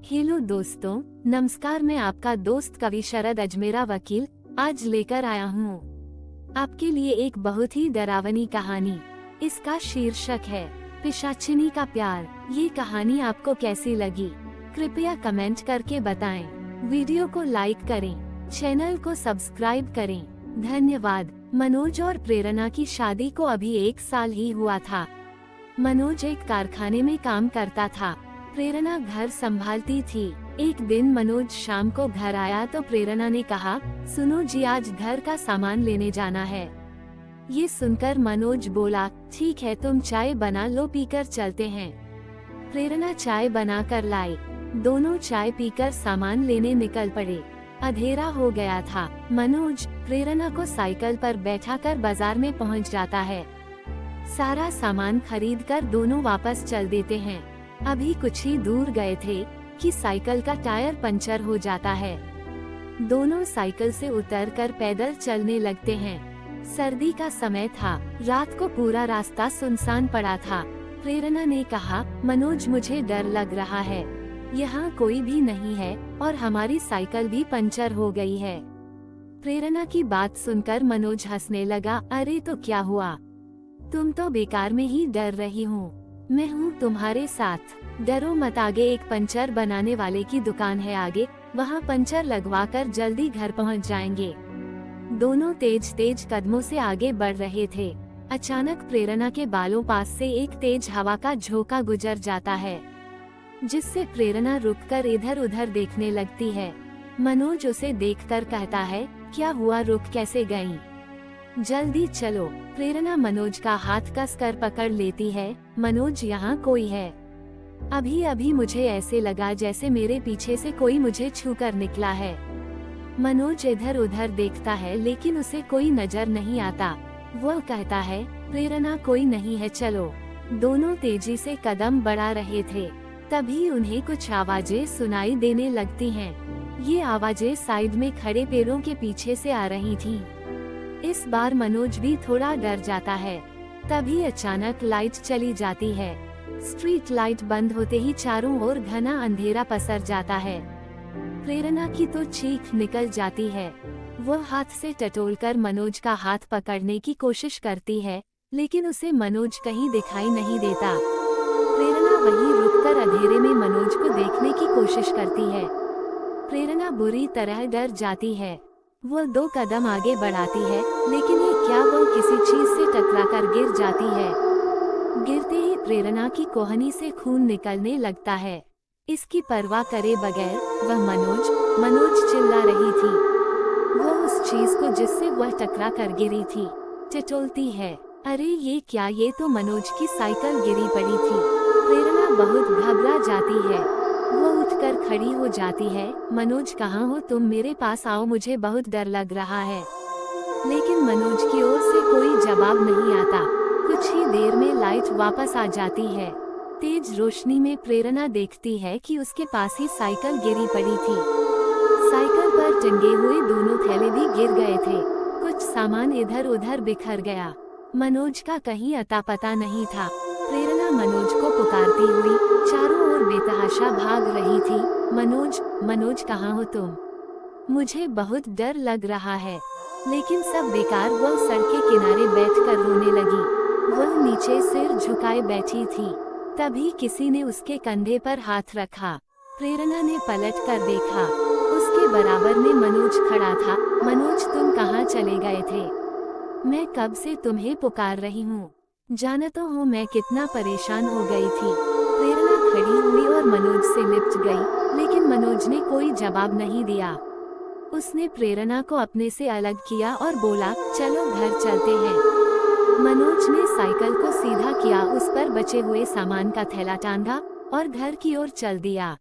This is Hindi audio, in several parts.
हेलो दोस्तों, नमस्कार। मैं आपका दोस्त कवि शरद अजमेरा वकील आज लेकर आया हूँ आपके लिए एक बहुत ही डरावनी कहानी। इसका शीर्षक है पिशाचिनी का प्यार। ये कहानी आपको कैसी लगी कृपया कमेंट करके बताएं। वीडियो को लाइक करें, चैनल को सब्सक्राइब करें। धन्यवाद। मनोज और प्रेरणा की शादी को अभी 1 साल ही हुआ था। मनोज एक कारखाने में काम करता था, प्रेरणा घर संभालती थी। एक दिन मनोज शाम को घर आया तो प्रेरणा ने कहा, सुनो जी, आज घर का सामान लेने जाना है। ये सुनकर मनोज बोला, ठीक है, तुम चाय बना लो, पीकर चलते हैं। प्रेरणा चाय बनाकर लाई। दोनों चाय पीकर सामान लेने निकल पड़े। अंधेरा हो गया था। मनोज प्रेरणा को साइकिल पर बैठाकर बाजार में पहुंच जाता है। सारा सामान खरीदकर दोनों वापस चल देते हैं। अभी कुछ ही दूर गए थे कि साइकिल का टायर पंचर हो जाता है। दोनों साइकिल से उतरकर पैदल चलने लगते हैं। सर्दी का समय था। रात को पूरा रास्ता सुनसान पड़ा था। प्रेरणा ने कहा, मनोज, मुझे डर लग रहा है। यहाँ कोई भी नहीं है और हमारी साइकिल भी पंचर हो गई है। प्रेरणा की बात सुनकर मनोज हंसने लगा। अरे तो क्या हुआ, तुम तो बेकार में ही डर रही हो। मैं हूँ तुम्हारे साथ, डरो मत। आगे एक पंचर बनाने वाले की दुकान है, आगे वहाँ पंचर लगवाकर जल्दी घर पहुँच जाएंगे। दोनों तेज तेज कदमों से आगे बढ़ रहे थे। अचानक प्रेरणा के बालों पास से एक तेज हवा का झोंका गुजर जाता है, जिससे प्रेरणा रुककर इधर उधर देखने लगती है। मनोज उसे देखकर कहता है, क्या हुआ, रुक कैसे गईं? जल्दी चलो। प्रेरणा मनोज का हाथ कसकर पकड़ लेती है। मनोज, यहाँ कोई है। अभी अभी मुझे ऐसे लगा जैसे मेरे पीछे से कोई मुझे छूकर निकला है। मनोज इधर उधर देखता है लेकिन उसे कोई नजर नहीं आता। वह कहता है, प्रेरणा, कोई नहीं है, चलो। दोनों तेजी से कदम बढ़ा रहे थे। तभी उन्हें कुछ आवाजें सुनाई देने लगती हैं। ये आवाजें साइड में खड़े पेड़ों के पीछे से आ रही थीं। इस बार मनोज भी थोड़ा डर जाता है। तभी अचानक लाइट चली जाती है। स्ट्रीट लाइट बंद होते ही चारों ओर घना अंधेरा पसर जाता है। प्रेरणा की तो चीख निकल जाती है। वह हाथ से टटोलकर मनोज का हाथ पकड़ने की कोशिश करती है, लेकिन उसे मनोज कहीं दिखाई नहीं देता। प्रेरणा वहीं रुककर अंधेरे में मनोज को देखने की कोशिश करती है। प्रेरणा बुरी तरह डर जाती है। वह 2 कदम आगे बढ़ाती है, लेकिन ये क्या, वह किसी चीज से टकराकर गिर जाती है। गिरते ही प्रेरणा की कोहनी से खून निकलने लगता है। इसकी परवाह करे बगैर वह मनोज चिल्ला रही थी। वह उस चीज को जिससे वह टकरा कर गिरी थी टटोलती है। अरे ये क्या, ये तो मनोज की साइकिल गिरी पड़ी थी। प्रेरणा बहुत घबरा जाती है। वो उठकर खड़ी हो जाती है। मनोज, कहाँ हो तुम? मेरे पास आओ, मुझे बहुत डर लग रहा है। लेकिन मनोज की ओर से कोई जवाब नहीं आता। कुछ ही देर में लाइट वापस आ जाती है। तेज रोशनी में प्रेरणा देखती है कि उसके पास ही साइकिल गिरी पड़ी थी। साइकिल पर टंगे हुए दोनों थैले भी गिर गए थे। कुछ सामान इधर उधर बिखर गया। मनोज का कहीं अता पता नहीं था। प्रेरणा मनोज को पुकारती हुई चारों ओर बेतहाशा भाग रही थी। मनोज, कहाँ हो तुम? मुझे बहुत डर लग रहा है। लेकिन सब बेकार। वह सड़क के किनारे बैठकर रोने लगी। वह नीचे सिर झुकाए बैठी थी। तभी किसी ने उसके कंधे पर हाथ रखा। प्रेरणा ने पलट कर देखा। उसके बराबर में मनोज खड़ा था। मनोज, तुम कहाँ चले गए थे? मैं कब से तुम्हें पुकार रही हूँ। जानते हो मैं कितना परेशान हो गई थी। प्रेरणा खड़ी हुई और मनोज से लिपट गई, लेकिन मनोज ने कोई जवाब नहीं दिया। उसने प्रेरणा को अपने से अलग किया और बोला, चलो घर चलते हैं। मनोज ने साइकिल को सीधा किया, उस पर बचे हुए सामान का थैला टांगा और घर की ओर चल दिया।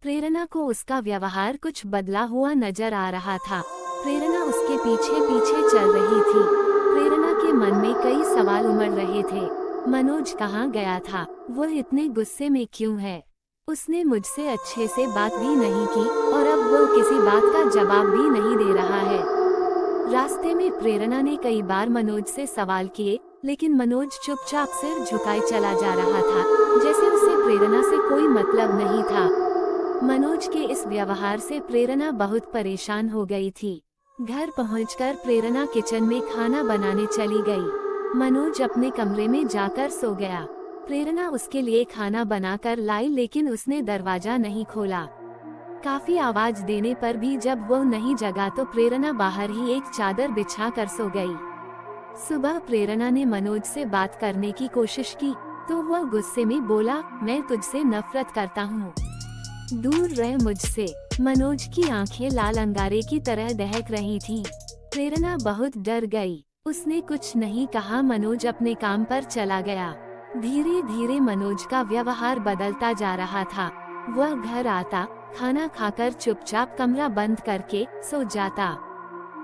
प्रेरणा को उसका व्यवहार कुछ बदला हुआ नजर आ रहा था। प्रेरणा उसके पीछे पीछे चल रही थी। प्रेरणा के मन में कई सवाल उमड़ रहे थे। मनोज कहाँ गया था? वह इतने गुस्से में क्यों है? उसने मुझसे अच्छे से बात भी नहीं की और अब वह किसी बात का जवाब भी नहीं दे रहा है। रास्ते में प्रेरणा ने कई बार मनोज से सवाल किए, लेकिन मनोज चुपचाप सिर झुकाए चला जा रहा था, जैसे उसे प्रेरणा से कोई मतलब नहीं था। मनोज के इस व्यवहार से प्रेरणा बहुत परेशान हो गई थी। घर पहुंचकर प्रेरणा किचन में खाना बनाने चली गई। मनोज अपने कमरे में जाकर सो गया। प्रेरणा उसके लिए खाना बनाकर लाई, लेकिन उसने दरवाजा नहीं खोला। काफी आवाज देने पर भी जब वो नहीं जगा तो प्रेरणा बाहर ही एक चादर बिछा कर सो गई। सुबह प्रेरणा ने मनोज से बात करने की कोशिश की तो वह गुस्से में बोला, मैं तुझसे नफरत करता हूँ, दूर रह मुझसे। मनोज की आंखें लाल अंगारे की तरह दहक रही थीं। प्रेरणा बहुत डर गई। उसने कुछ नहीं कहा। मनोज अपने काम पर चला गया। धीरे धीरे मनोज का व्यवहार बदलता जा रहा था। वह घर आता, खाना खाकर चुपचाप कमरा बंद करके सो जाता।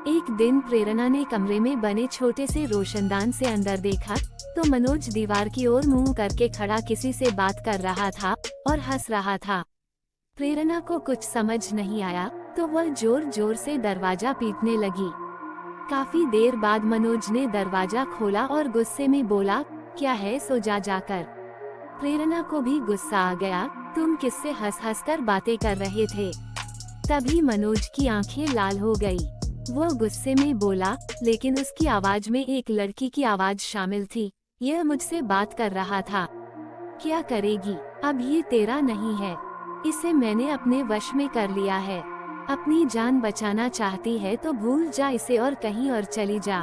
एक दिन प्रेरणा ने कमरे में बने छोटे से रोशनदान से अंदर देखा तो मनोज दीवार की ओर मुंह करके खड़ा किसी से बात कर रहा था और हंस रहा था। प्रेरणा को कुछ समझ नहीं आया तो वह जोर जोर से दरवाजा पीटने लगी। काफी देर बाद मनोज ने दरवाजा खोला और गुस्से में बोला, क्या है, सो जा जाकर। प्रेरणा को भी गुस्सा आ गया, तुम किससे हंस हंस कर बातें कर रहे थे। तभी मनोज की आंखें लाल हो गई। वो गुस्से में बोला, लेकिन उसकी आवाज में एक लड़की की आवाज शामिल थी। यह मुझसे बात कर रहा था। क्या करेगी, अब ये तेरा नहीं है, इसे मैंने अपने वश में कर लिया है। अपनी जान बचाना चाहती है तो भूल जा इसे और कहीं और चली जा।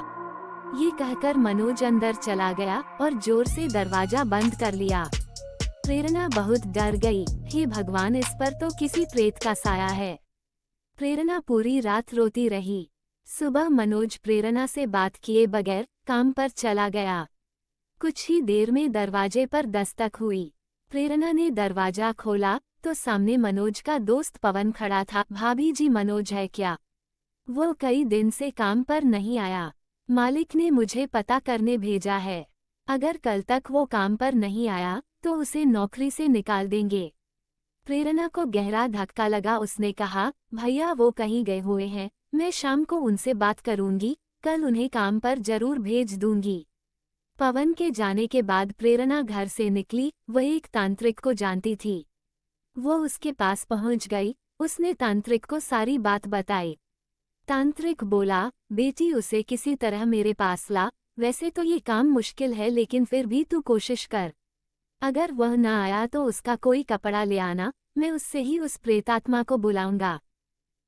ये कहकर मनोज अंदर चला गया और जोर से दरवाजा बंद कर लिया। प्रेरणा बहुत डर गई। हे भगवान, इस पर तो किसी प्रेत का साया है। प्रेरणा पूरी रात रोती रही। सुबह मनोज प्रेरणा से बात किए बगैर काम पर चला गया। कुछ ही देर में दरवाजे पर दस्तक हुई। प्रेरणा ने दरवाजा खोला तो सामने मनोज का दोस्त पवन खड़ा था। भाभी जी, मनोज है क्या? वो कई दिन से काम पर नहीं आया। मालिक ने मुझे पता करने भेजा है। अगर कल तक वो काम पर नहीं आया तो उसे नौकरी से निकाल देंगे। प्रेरणा को गहरा धक्का लगा। उसने कहा, भैया वो कहीं गए हुए हैं, मैं शाम को उनसे बात करूंगी, कल उन्हें काम पर जरूर भेज दूंगी। पवन के जाने के बाद प्रेरणा घर से निकली। वह एक तांत्रिक को जानती थी। वो उसके पास पहुंच गई। उसने तांत्रिक को सारी बात बताई। तांत्रिक बोला, बेटी उसे किसी तरह मेरे पास ला। वैसे तो ये काम मुश्किल है, लेकिन फिर भी तू कोशिश कर। अगर वह न आया तो उसका कोई कपड़ा ले आना, मैं उससे ही उस प्रेतात्मा को बुलाऊंगा।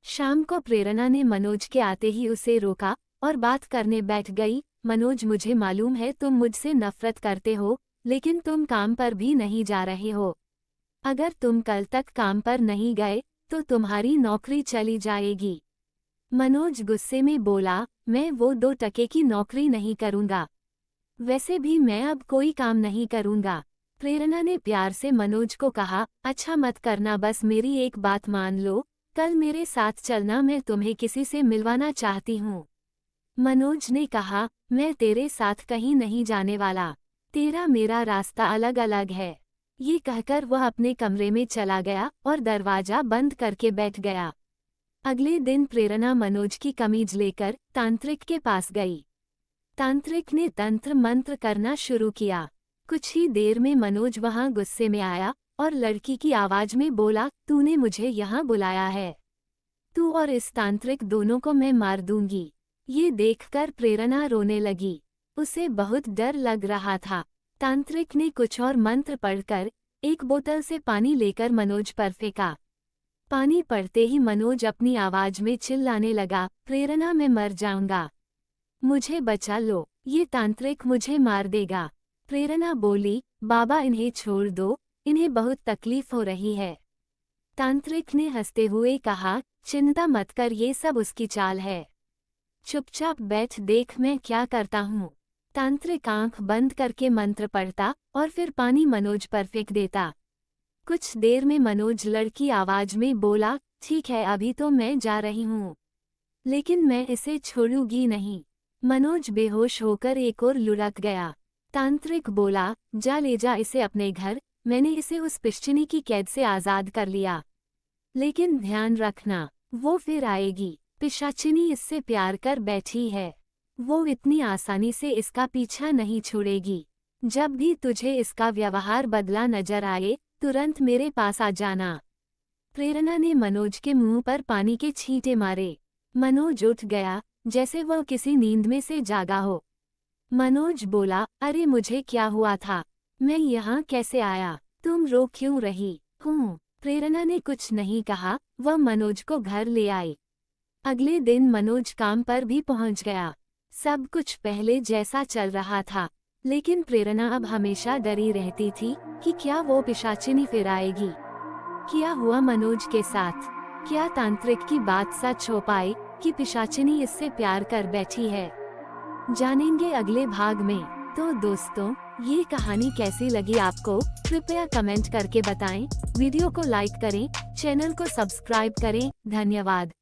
शाम को प्रेरणा ने मनोज के आते ही उसे रोका और बात करने बैठ गई। मनोज, मुझे मालूम है तुम मुझसे नफरत करते हो, लेकिन तुम काम पर भी नहीं जा रहे हो। अगर तुम कल तक काम पर नहीं गए तो तुम्हारी नौकरी चली जाएगी। मनोज गुस्से में बोला, मैं वो 2 टके की नौकरी नहीं करूंगा। वैसे भी मैं अब कोई काम नहीं करूंगा। प्रेरणा ने प्यार से मनोज को कहा, अच्छा मत करना, बस मेरी एक बात मान लो, कल मेरे साथ चलना, मैं तुम्हें किसी से मिलवाना चाहती हूँ। मनोज ने कहा, मैं तेरे साथ कहीं नहीं जाने वाला, तेरा मेरा रास्ता अलग अलग है। ये कहकर वह अपने कमरे में चला गया और दरवाजा बंद करके बैठ गया। अगले दिन प्रेरणा मनोज की कमीज लेकर तांत्रिक के पास गई। तांत्रिक ने तंत्र मंत्र करना शुरू किया। कुछ ही देर में मनोज वहां गुस्से में आया और लड़की की आवाज में बोला, तूने मुझे यहाँ बुलाया है, तू और इस तांत्रिक दोनों को मैं मार दूंगी। ये देखकर प्रेरणा रोने लगी। उसे बहुत डर लग रहा था। तांत्रिक ने कुछ और मंत्र पढ़कर एक बोतल से पानी लेकर मनोज पर फेंका। पानी पड़ते ही मनोज अपनी आवाज में चिल्लाने लगा, प्रेरणा, मैं मर जाऊंगा, मुझे बचा लो, ये तांत्रिक मुझे मार देगा। प्रेरणा बोली, बाबा इन्हें छोड़ दो, इन्हें बहुत तकलीफ हो रही है। तांत्रिक ने हंसते हुए कहा, चिंता मत कर, ये सब उसकी चाल है, चुपचाप बैठ, देख मैं क्या करता हूँ। तांत्रिक आंख बंद करके मंत्र पढ़ता और फिर पानी मनोज पर फेंक देता। कुछ देर में मनोज लड़की आवाज में बोला, ठीक है, अभी तो मैं जा रही हूँ, लेकिन मैं इसे छोड़ूंगी नहीं। मनोज बेहोश होकर एक और लुढ़क गया। तांत्रिक बोला, जा ले जा इसे अपने घर, मैंने इसे उस पिशाचिनी की कैद से आजाद कर लिया, लेकिन ध्यान रखना वो फिर आएगी। पिशाचिनी इससे प्यार कर बैठी है, वो इतनी आसानी से इसका पीछा नहीं छोड़ेगी। जब भी तुझे इसका व्यवहार बदला नजर आए तुरंत मेरे पास आ जाना। प्रेरणा ने मनोज के मुंह पर पानी के छींटे मारे। मनोज उठ गया, जैसे वह किसी नींद में से जागा हो। मनोज बोला, अरे मुझे क्या हुआ था? मैं यहाँ कैसे आया? तुम रो क्यों रही हूँ? प्रेरणा ने कुछ नहीं कहा, वह मनोज को घर ले आई। अगले दिन मनोज काम पर भी पहुँच गया। सब कुछ पहले जैसा चल रहा था, लेकिन प्रेरणा अब हमेशा डरी रहती थी कि क्या वो पिशाचिनी फिर आएगी। क्या हुआ मनोज के साथ? क्या तांत्रिक की बात सच हो पाई कि पिशाचिनी इससे प्यार कर बैठी है? जानेंगे अगले भाग में। तो दोस्तों, ये कहानी कैसी लगी आपको? कृपया कमेंट करके बताएं। वीडियो को लाइक करें, चैनल को सब्सक्राइब करें। धन्यवाद।